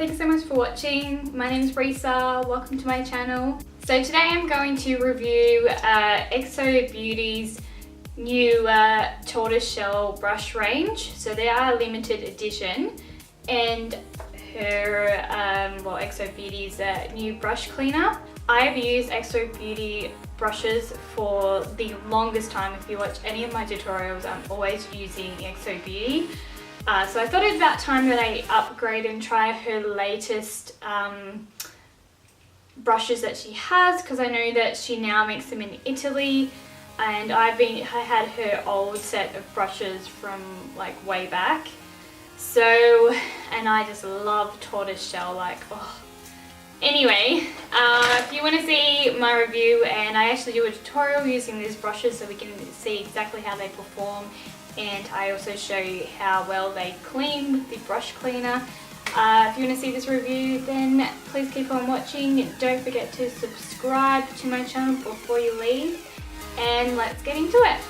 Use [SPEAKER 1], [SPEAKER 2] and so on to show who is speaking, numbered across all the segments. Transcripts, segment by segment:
[SPEAKER 1] Thanks so much for watching. My name is Rhi Rhi. Welcome to my channel. So today I'm going to review xoBeauty's new Tortoiseshell brush range. So they are limited edition, and her xoBeauty's new brush cleaner. I have used xoBeauty brushes for the longest time. If you watch any of my tutorials, I'm always using xoBeauty. So I thought it's about time that I upgrade and try her latest brushes that she has, because I know that she now makes them in Italy, and I had her old set of brushes from like way back. So, and I just love tortoiseshell, like, oh. Anyway, if you want to see my review, and I actually do a tutorial using these brushes so we can see exactly how they perform, and I also show you how well they clean with the brush cleaner. If you want to see this review, then please keep on watching, and don't forget to subscribe to my channel before you leave, and let's get into it.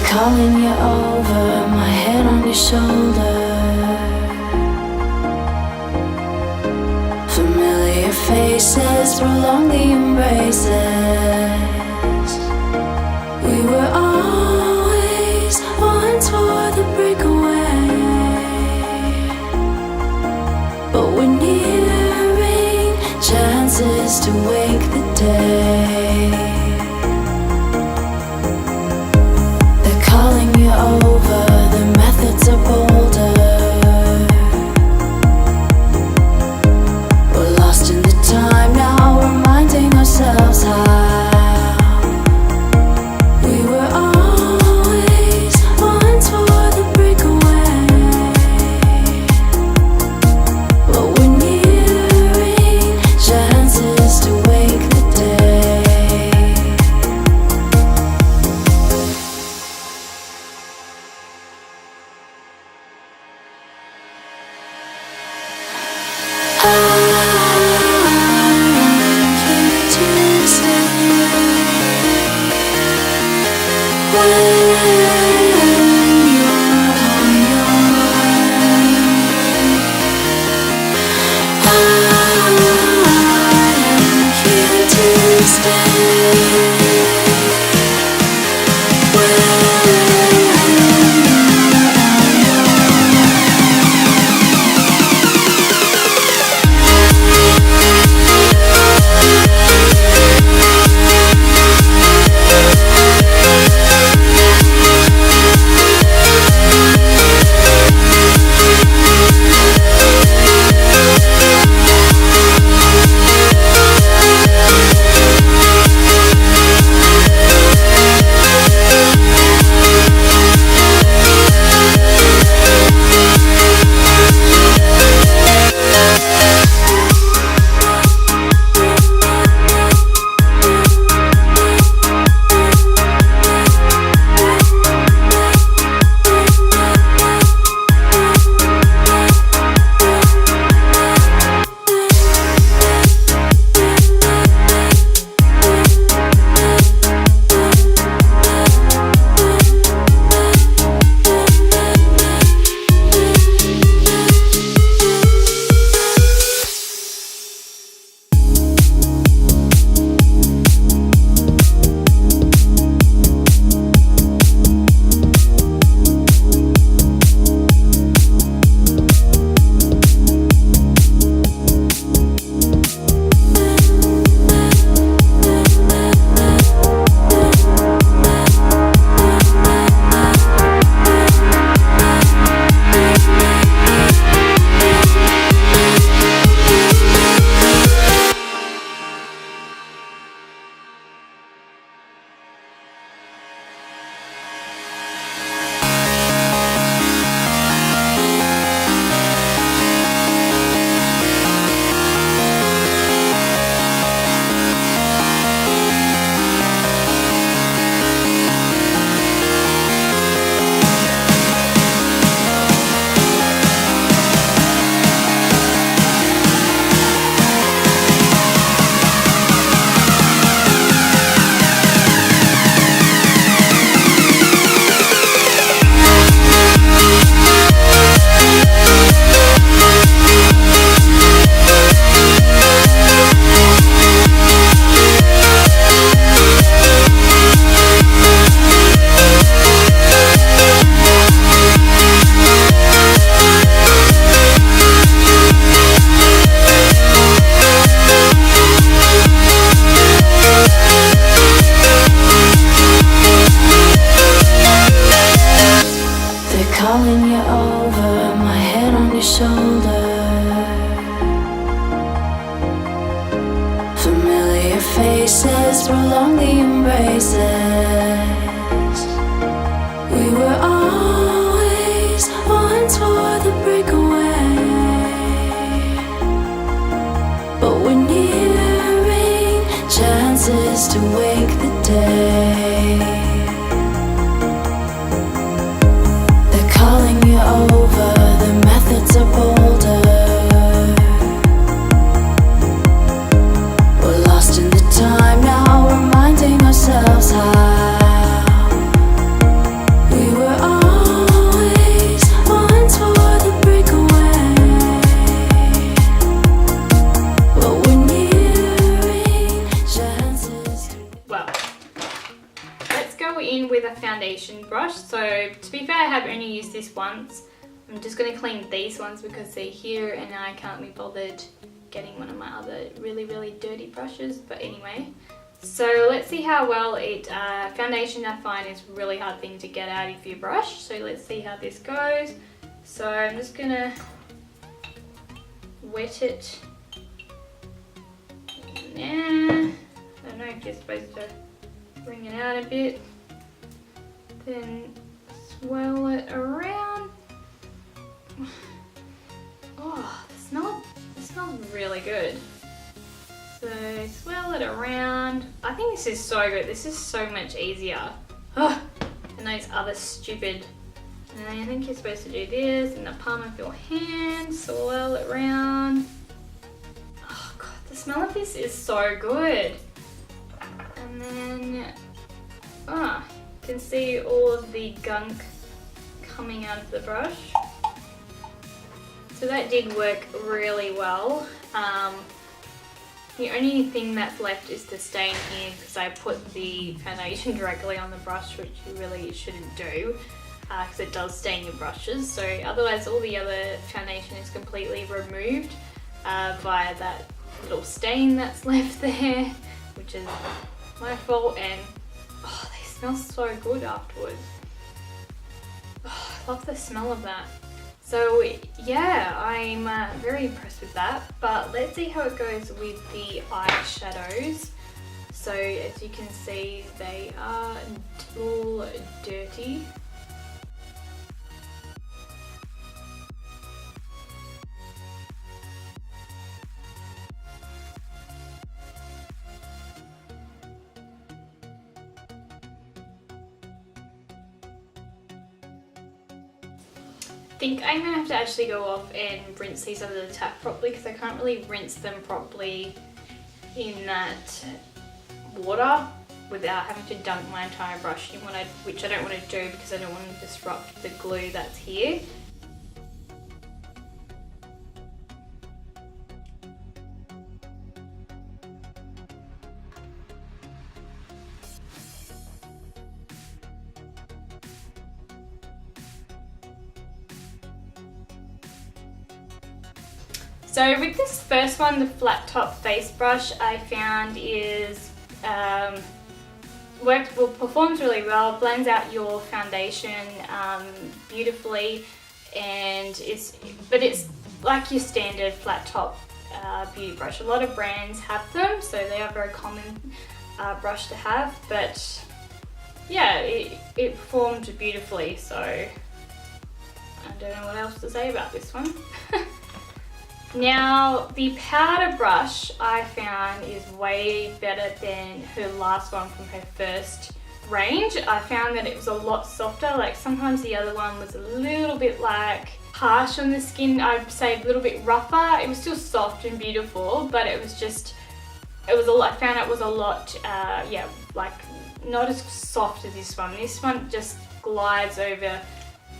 [SPEAKER 2] Calling you over, my head on your shoulder. Familiar faces prolong the embraces. We were always one for the breakaway, but we're nearing chances to wake the day. Calling you over, the methods are bolder. We're lost in the time now, reminding ourselves how calling you over, my head on your shoulder. Familiar faces prolong the embraces. We were always one for the breakaway, but we're nearing chances to wake the day. They're calling you over, the methods are bolder. We're lost in the time now, reminding ourselves how we were always one for the breakaway, but we're nearing chances to...
[SPEAKER 1] Well, let's go in with a foundation brush. So to be fair, I have only used this once. I'm just going to clean these ones because they're here and I can't be bothered getting one of my other really dirty brushes. But anyway, so let's see how well it, foundation I find is a really hard thing to get out of your brush. So let's see how this goes. So I'm just going to wet it. Yeah, I don't know if you're supposed to bring it out a bit. Then swirl it around. Oh, the smells really good. So swirl it around. I think this is so good. This is so much easier. Oh, and those other stupid. And I think you're supposed to do this in the palm of your hand. Swirl it around. Oh god, the smell of this is so good. And then, you can see all of the gunk coming out of the brush. So that did work really well. The only thing that's left is the stain here because I put the foundation directly on the brush, which you really shouldn't do because it does stain your brushes. So otherwise all the other foundation is completely removed via that little stain that's left there, which is my fault, and oh, they smell so good afterwards. Oh, I love the smell of that. So yeah, I'm very impressed with that, but let's see how it goes with the eyeshadows. So as you can see, they are all dirty. I think I'm going to have to actually go off and rinse these under the tap properly because I can't really rinse them properly in that water without having to dunk my entire brush in, which I don't want to do because I don't want to disrupt the glue that's here. So with this first one, the flat top face brush, I found is performs really well, blends out your foundation beautifully, and it's like your standard flat top beauty brush. A lot of brands have them, so they are a very common brush to have, but yeah, it performed beautifully, so I don't know what else to say about this one. Now, the powder brush I found is way better than her last one from her first range. I found that it was a lot softer. Like sometimes the other one was a little bit like harsh on the skin. I'd say a little bit rougher. It was still soft and beautiful, but it was just, I found it was a lot, yeah, like not as soft as this one. This one just glides over,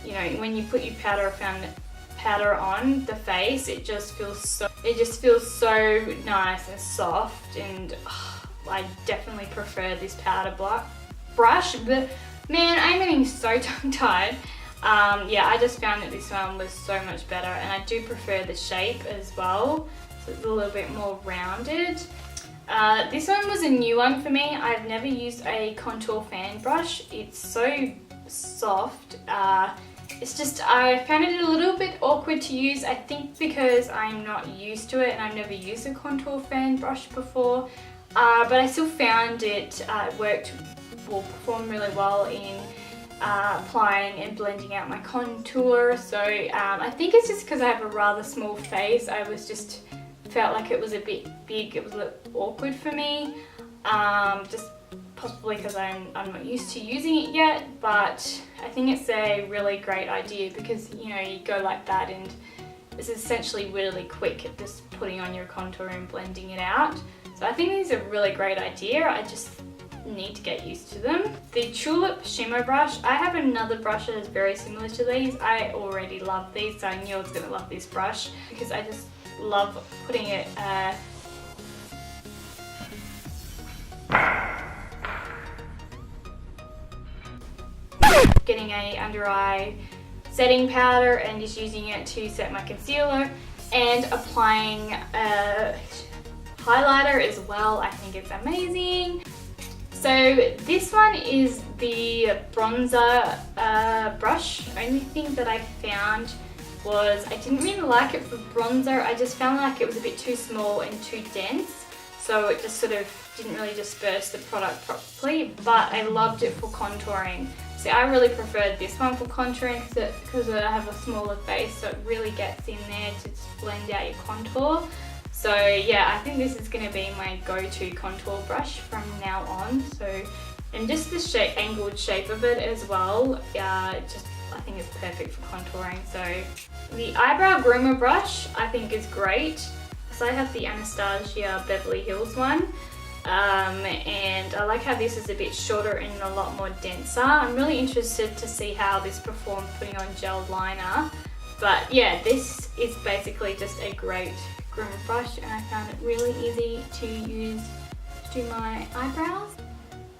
[SPEAKER 1] you know, when you put your powder on the face, it just feels so nice and soft, and I definitely prefer this powder brush. But man, I'm getting so tongue-tied. Yeah, I just found that this one was so much better, and I do prefer the shape as well, so it's a little bit more rounded. This one was a new one for me. I've never used a contour fan brush. It's so soft, It's just, I found it a little bit awkward to use, I think because I'm not used to it and I've never used a contour fan brush before, but I still found it performed really well in applying and blending out my contour. So I think it's just because I have a rather small face, I felt like it was a bit big, it was a little awkward for me, just possibly because I'm not used to using it yet, but I think it's a really great idea because, you know, you go like that and it's essentially really quick at just putting on your contour and blending it out. So I think these are a really great idea. I just need to get used to them. The Tulip Shimmer Brush, I have another brush that is very similar to these. I already love these, so I knew I was going to love this brush because I just love putting it getting a under eye setting powder and just using it to set my concealer and applying a highlighter as well. I think it's amazing. So this one is the bronzer brush. Only thing that I found was I didn't really like it for bronzer. I just found like it was a bit too small and too dense, so it just sort of didn't really disperse the product properly, but I loved it for contouring. See, I really preferred this one for contouring because I have a smaller face, so it really gets in there to just blend out your contour. So yeah, I think this is going to be my go-to contour brush from now on. So, and just the angled shape of it as well, I think it's perfect for contouring. So the eyebrow groomer brush I think is great. So I have the Anastasia Beverly Hills one. And I like how this is a bit shorter and a lot more denser. I'm really interested to see how this performs putting on gel liner. But yeah, this is basically just a great groomer brush and I found it really easy to use to do my eyebrows.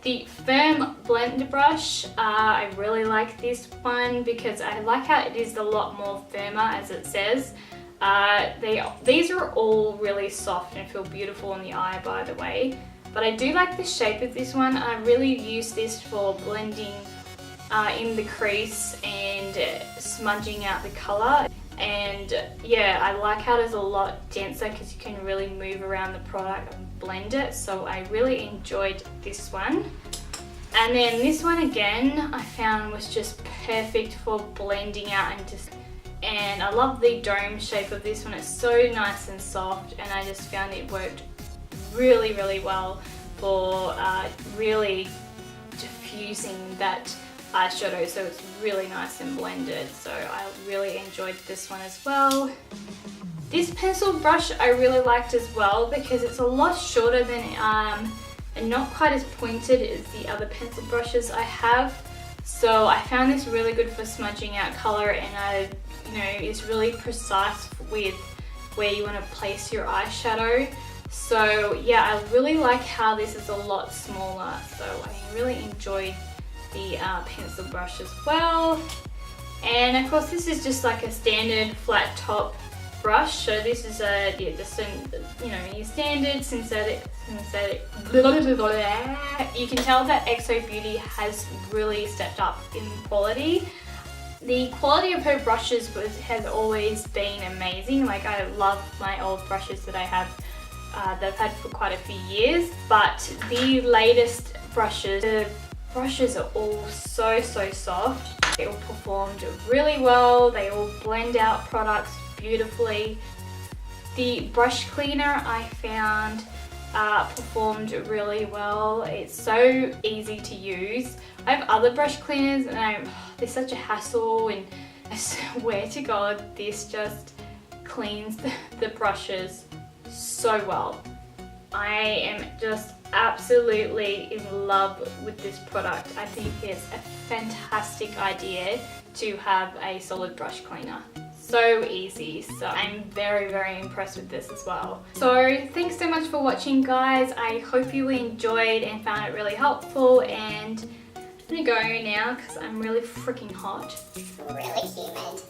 [SPEAKER 1] The Firm Blend brush, I really like this one because I like how it is a lot more firmer, as it says. These are all really soft and feel beautiful in the eye, by the way. But I do like the shape of this one. I really use this for blending in the crease and smudging out the colour. And yeah, I like how it is a lot denser because you can really move around the product and blend it. So I really enjoyed this one. And then this one again, I found was just perfect for blending out and I love the dome shape of this one. It's so nice and soft and I just found it worked really, really well for really diffusing that eyeshadow, so it's really nice and blended. So I really enjoyed this one as well. This pencil brush I really liked as well because it's a lot shorter than and not quite as pointed as the other pencil brushes I have. So I found this really good for smudging out colour and it's really precise with where you want to place your eyeshadow. So yeah, I really like how this is a lot smaller, so I really enjoyed the pencil brush as well. And of course this is just like a standard flat top brush, so this is your standard synthetic. You can tell that xoBeauty has really stepped up in quality. The quality of her brushes has always been amazing. Like, I love my old brushes that I have that I've had for quite a few years, but the latest brushes, the brushes are all so soft. They all performed really well. They all blend out products beautifully. The brush cleaner I found performed really well. It's so easy to use. I have other brush cleaners and they're such a hassle, and I swear to God this just cleans the brushes so well. I am just absolutely in love with this product. I think it's a fantastic idea to have a solid brush cleaner. So easy, so I'm very impressed with this as well. So thanks so much for watching, guys. I hope you enjoyed and found it really helpful, and I'm gonna go now because I'm really freaking hot.
[SPEAKER 3] Really humid.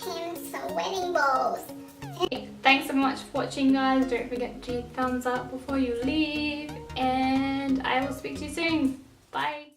[SPEAKER 3] I'm sweating balls.
[SPEAKER 1] Thanks so much for watching, guys. Don't forget to thumbs up before you leave, and I will speak to you soon. Bye.